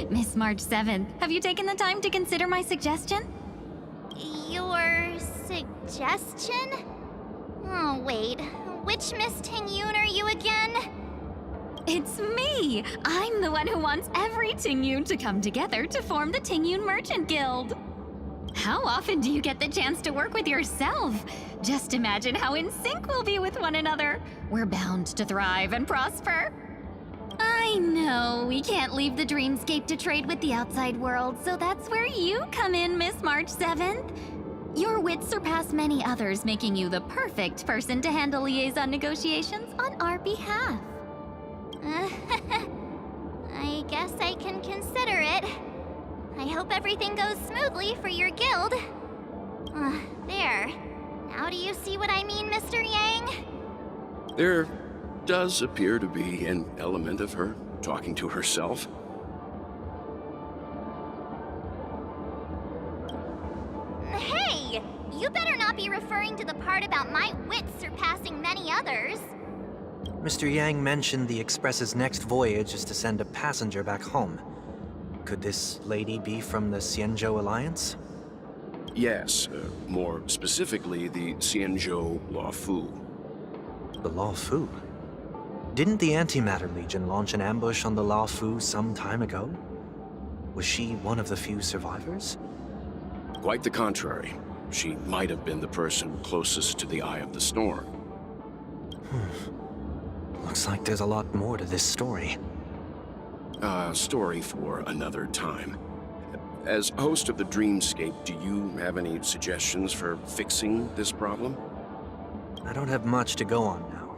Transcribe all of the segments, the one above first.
Miss March 7th, have you taken the time to consider my suggestion? Your suggestion? Oh, wait. Which Miss TINGYUN are you again? It's me! I'm the one who wants every TINGYUN to come together to form the TINGYUN Merchant Guild. How often do you get the chance to work with yourself? Just imagine how in sync we'll be with one another. We're bound to thrive and prosper. I know we can't leave the dreamscape to trade with the outside world, so that's where you come in, Miss March 7th. Your wits surpass many others, making you the perfect person to handle liaison negotiations on our behalf. I guess I can consider it. I hope everything goes smoothly for your guild. There. Now do you see what I mean, Mr. Yang? There does appear to be an element of her talking to herself. Hey! You better not be referring to the part about my wits surpassing many others. Mr. Yang mentioned the Express's next voyage is to send a passenger back home. Could this lady be from the Xianzhou Alliance? Yes, more specifically, the Xianzhou Luofu. The Luofu? Didn't the Antimatter Legion launch an ambush on the Luofu some time ago? Was she one of the few survivors? Quite the contrary. She might have been the person closest to the eye of the storm. Looks like there's a lot more to this story. Story for another time. As host of the Dreamscape, do you have any suggestions for fixing this problem? I don't have much to go on now.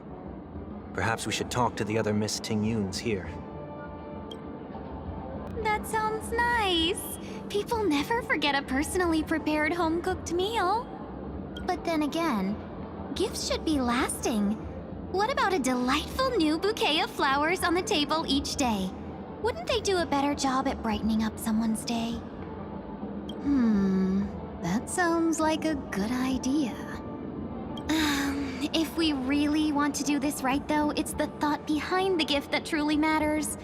Perhaps we should talk to the other Miss TINGYUNs here. That sounds nice. People never forget a personally prepared home-cooked meal. But then again, gifts should be lasting. What about a delightful new bouquet of flowers on the table each day? Wouldn't they do a better job at brightening up someone's day? That sounds like a good idea. If we really want to do this right, though, it's the thought behind the gift that truly matters.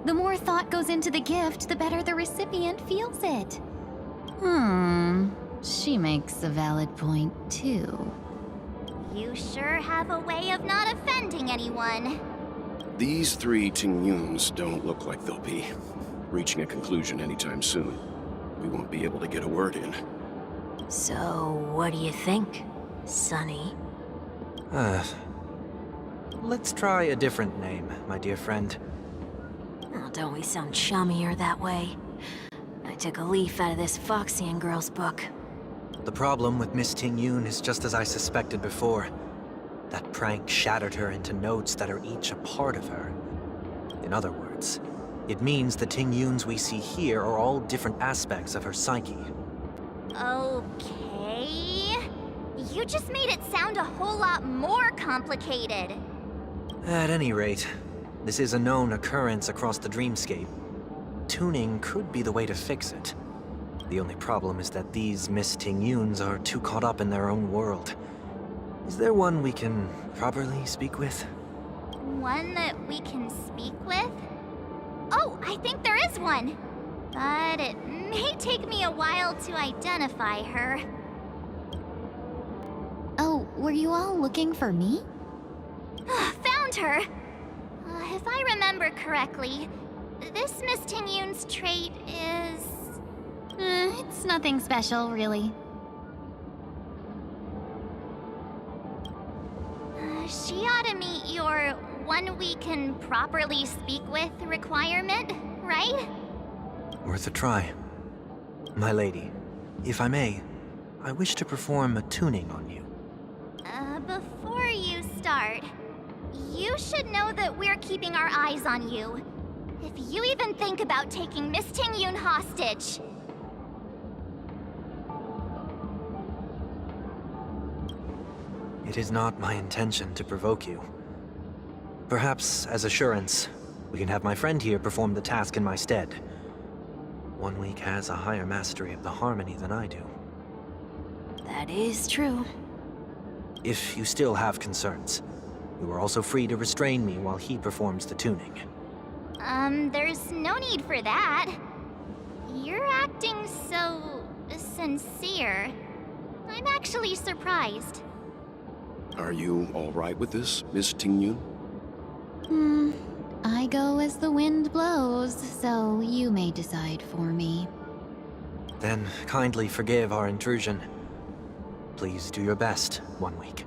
The more thought goes into the gift, the better the recipient feels it. She makes a valid point, too. You sure have a way of not offending anyone. These three TINGYUNs don't look like they'll be reaching a conclusion anytime soon. We won't be able to get a word in. So, what do you think, Sonny? Let's try a different name, my dear friend. Oh, don't we sound chummier that way? I took a leaf out of this Foxian girl's book. The problem with Miss TINGYUN is just as I suspected before. That prank shattered her into notes that are each a part of her. In other words, it means the TINGYUNs we see here are all different aspects of her psyche. Okay... You just made it sound a whole lot more complicated. At any rate, this is a known occurrence across the dreamscape. Tuning could be the way to fix it. The only problem is that these Miss TINGYUNs are too caught up in their own world. Is there one we can properly speak with? One that we can speak with? Oh, I think there is one. But it may take me a while to identify her. Oh, were you all looking for me? Found her! If I remember correctly, this Miss TINGYUN's trait is... It's nothing special, really. She ought to meet your one we can properly speak with requirement, right? Worth a try. My lady, if I may, I wish to perform a tuning on you. Before you start, you should know that we're keeping our eyes on you. If you even think about taking Miss TINGYUN hostage. It is not my intention to provoke you. Perhaps, as assurance, we can have my friend here perform the task in my stead. 1 week has a higher mastery of the harmony than I do. That is true. If you still have concerns, you are also free to restrain me while he performs the tuning. There's no need for that. You're acting so sincere. I'm actually surprised. Are you all right with this, Miss Tingyun? I go as the wind blows, so you may decide for me. Then kindly forgive our intrusion. Please do your best, 1 week.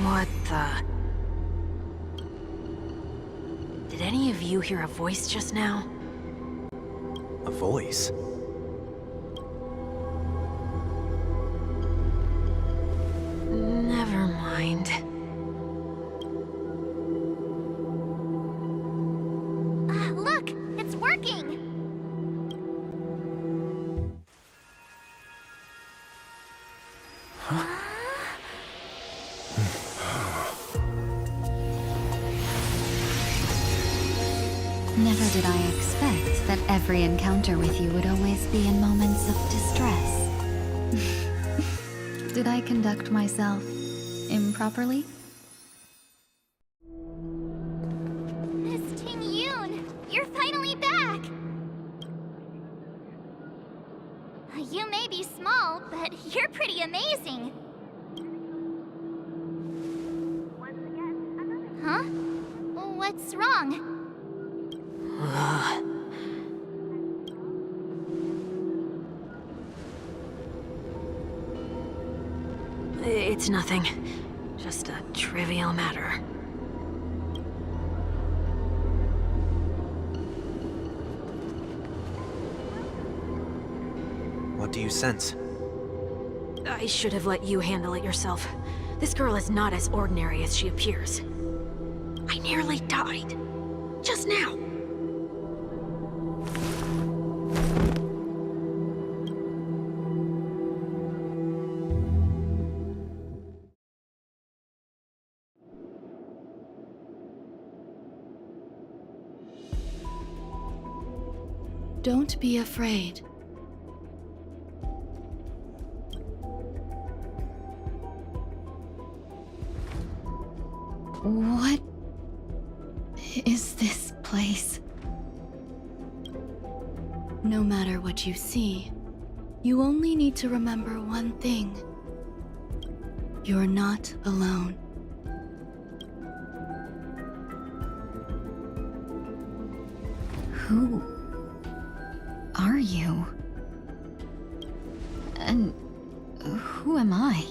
What the? Did any of you hear a voice just now? A voice? Never mind. Look! It's working! Never did I expect that every encounter with you would always be in moments of distress. Did I conduct myself improperly? Miss Tingyun! You're finally back! You may be small, but you're pretty amazing. Huh? What's wrong? It's nothing. Just a trivial matter. What do you sense? I should have let you handle it yourself. This girl is not as ordinary as she appears. I nearly died. Just now. Don't be afraid. What is this place? No matter what you see, you only need to remember one thing. You're not alone. Who are you? And who am I?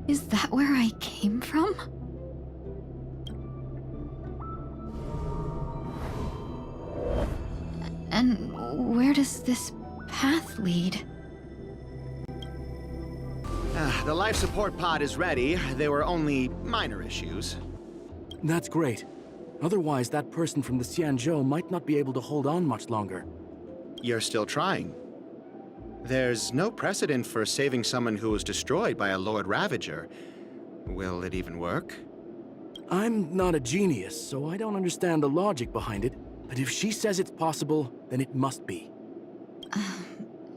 Is that where I came from? And where does this path lead? The life support pod is ready. There were only minor issues. That's great. Otherwise, that person from the Xianzhou might not be able to hold on much longer. You're still trying. There's no precedent for saving someone who was destroyed by a Lord Ravager. Will it even work? I'm not a genius, so I don't understand the logic behind it. But if she says it's possible, then it must be.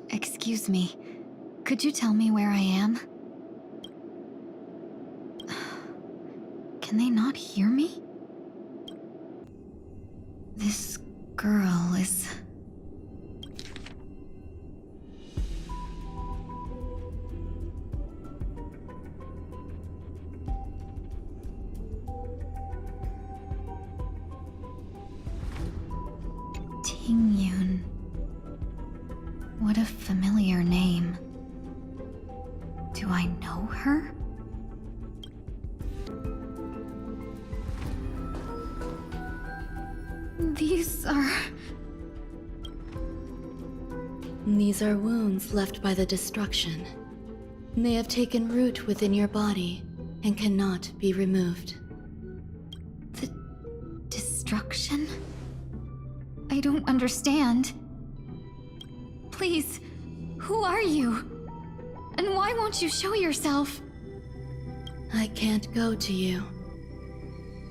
Excuse me. Could you tell me where I am? Can they not hear me? This girl is... Tingyun. What a familiar name. Do I know her? These are wounds left by the destruction. They have taken root within your body and cannot be removed. The destruction? I don't understand. Please, who are you? And why won't you show yourself? I can't go to you.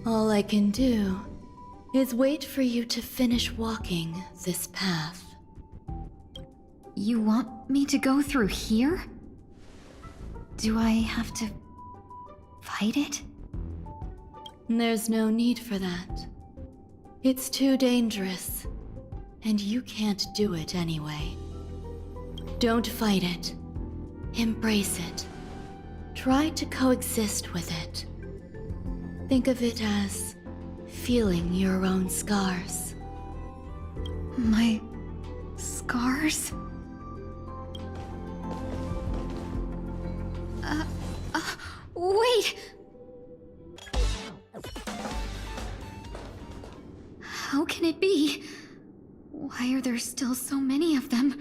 All I can do is wait for you to finish walking this path. You want me to go through here? Do I have to fight it? There's no need for that. It's too dangerous, and you can't do it anyway. Don't fight it. Embrace it. Try to coexist with it. Think of it as feeling your own scars. My scars? Wait! How can it be? Why are there still so many of them?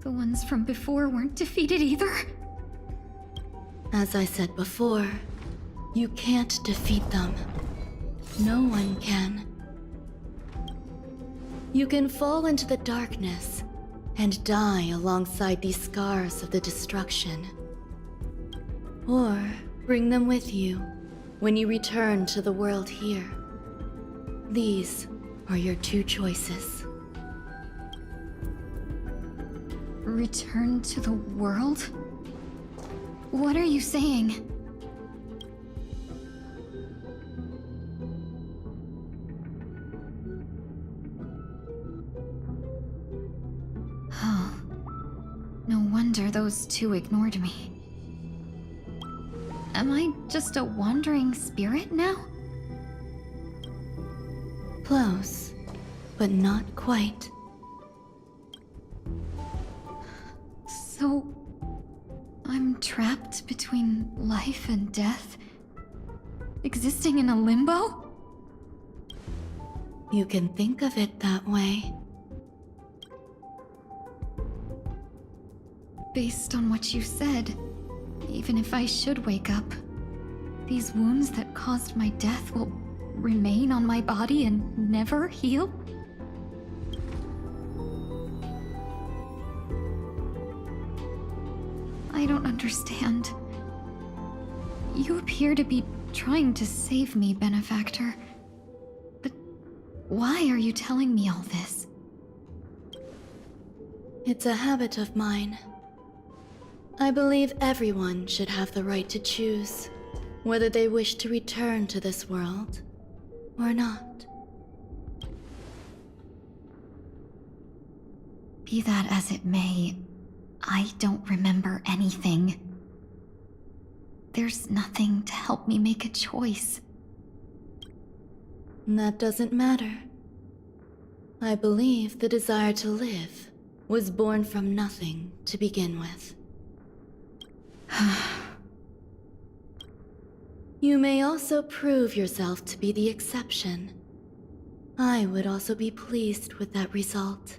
The ones from before weren't defeated either? As I said before, you can't defeat them. No one can. You can fall into the darkness and die alongside these scars of the destruction. Or bring them with you when you return to the world here. These are your two choices. Return to the world? What are you saying? Oh. No wonder those two ignored me. Am I just a wandering spirit now? Close, but not quite. So, I'm trapped between life and death? Existing in a limbo? You can think of it that way. Based on what you said, even if I should wake up, these wounds that caused my death will remain on my body and never heal? I don't understand. You appear to be trying to save me, Benefactor. But why are you telling me all this? It's a habit of mine. I believe everyone should have the right to choose whether they wish to return to this world or not. Be that as it may, I don't remember anything. There's nothing to help me make a choice. That doesn't matter. I believe the desire to live was born from nothing to begin with. You may also prove yourself to be the exception. I would also be pleased with that result.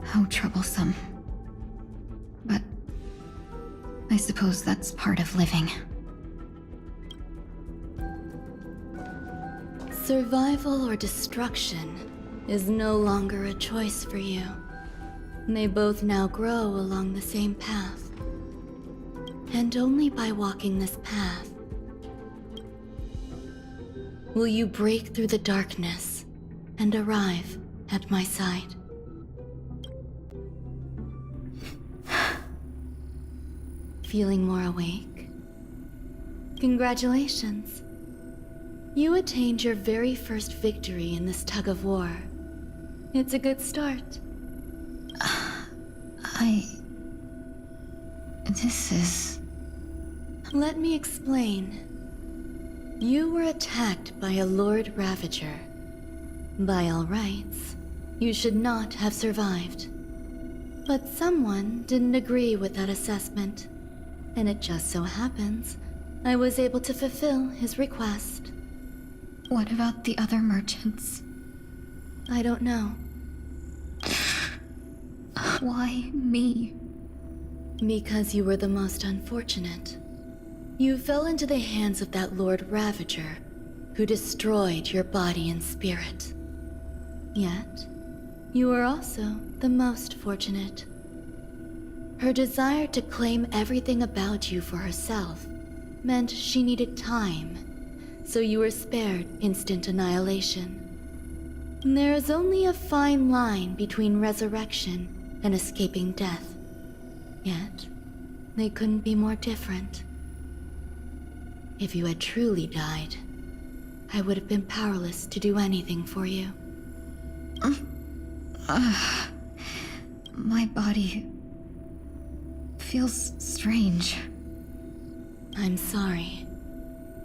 How troublesome. But I suppose that's part of living. Survival or destruction is no longer a choice for you. They both now grow along the same path. And only by walking this path will you break through the darkness and arrive at my side. Feeling more awake? Congratulations. You attained your very first victory in this tug of war. It's a good start. This is... Let me explain. You were attacked by a Lord Ravager. By all rights, you should not have survived. But someone didn't agree with that assessment, and it just so happens I was able to fulfill his request. What about the other merchants? I don't know. Why me? Because you were the most unfortunate. You fell into the hands of that Lord Ravager, who destroyed your body and spirit. Yet, you were also the most fortunate. Her desire to claim everything about you for herself meant she needed time, so you were spared instant annihilation. There is only a fine line between resurrection and escaping death. Yet, they couldn't be more different. If you had truly died, I would have been powerless to do anything for you. My body feels strange. I'm sorry.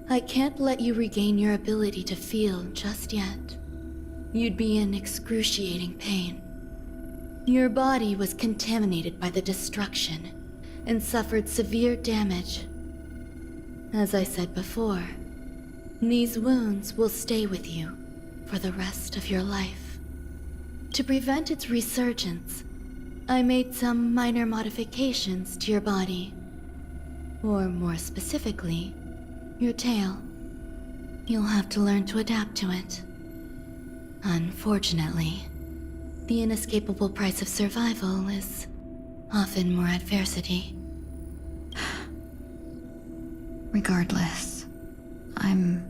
I can't let you regain your ability to feel just yet. You'd be in excruciating pain. Your body was contaminated by the destruction and suffered severe damage. As I said before, these wounds will stay with you for the rest of your life. To prevent its resurgence, I made some minor modifications to your body. Or more specifically, your tail. You'll have to learn to adapt to it. Unfortunately, the inescapable price of survival is often more adversity. Regardless, I'm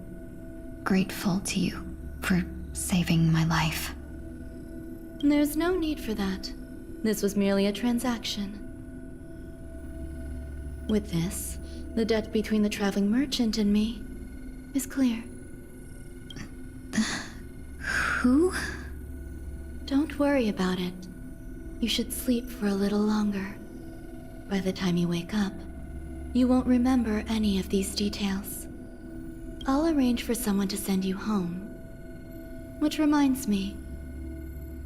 grateful to you for saving my life. There's no need for that. This was merely a transaction. With this, the debt between the traveling merchant and me is clear. Who? Don't worry about it. You should sleep for a little longer. By the time you wake up, you won't remember any of these details. I'll arrange for someone to send you home. Which reminds me,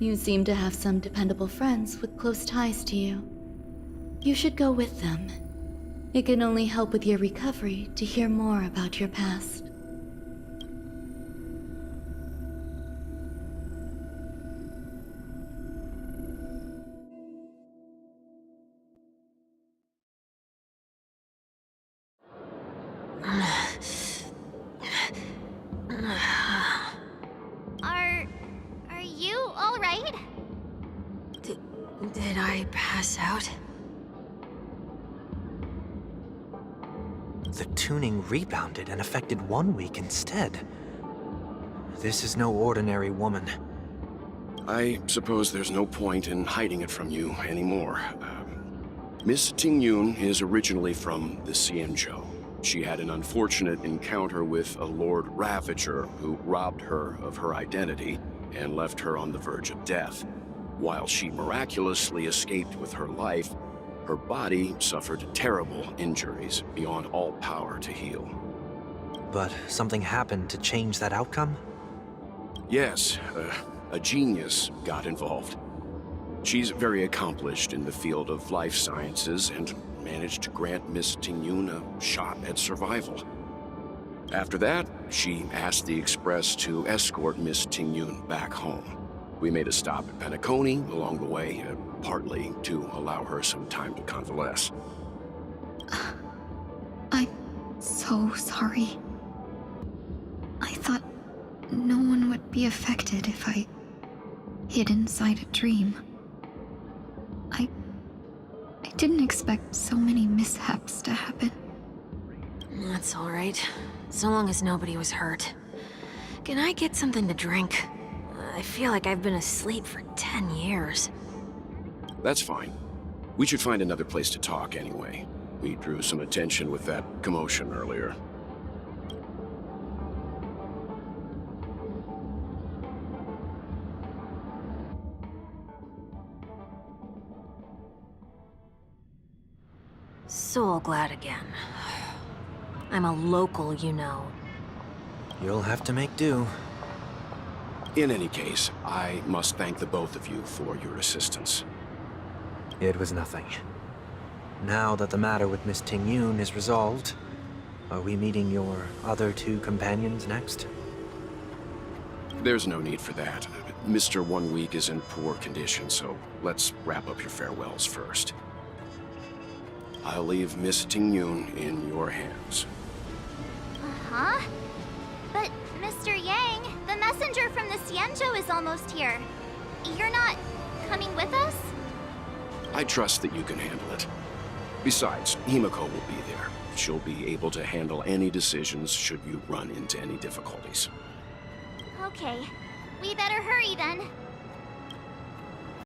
you seem to have some dependable friends with close ties to you. You should go with them. It can only help with your recovery to hear more about your past. Are you all right? Did I pass out? The tuning rebounded and affected 1 week instead. This is no ordinary woman. I suppose there's no point in hiding it from you anymore. Miss TINGYUN is originally from the Xianzhou. She had an unfortunate encounter with a Lord Ravager who robbed her of her identity and left her on the verge of death. While she miraculously escaped with her life, her body suffered terrible injuries beyond all power to heal. But something happened to change that outcome? Yes, a genius got involved. She's very accomplished in the field of life sciences and managed to grant Miss TINGYUN a shot at survival. After that, she asked the Express to escort Miss TINGYUN back home. We made a stop at Penacony along the way, partly to allow her some time to convalesce. I'm so sorry. I thought no one would be affected if I hid inside a dream. I didn't expect so many mishaps to happen. That's all right. So long as nobody was hurt. Can I get something to drink? I feel like I've been asleep for 10 years. That's fine. We should find another place to talk anyway. We drew some attention with that commotion earlier. So glad again. I'm a local, you know. You'll have to make do. In any case, I must thank the both of you for your assistance. It was nothing. Now that the matter with Miss Tingyun is resolved, are we meeting your other two companions next? There's no need for that. Mr. 1 Week is in poor condition, so let's wrap up your farewells first. I'll leave Miss Tingyun in your hands. Huh? But, Mr. Yang, the messenger from the Xianzhou is almost here. You're not coming with us? I trust that you can handle it. Besides, Himiko will be there. She'll be able to handle any decisions should you run into any difficulties. Okay. We better hurry then.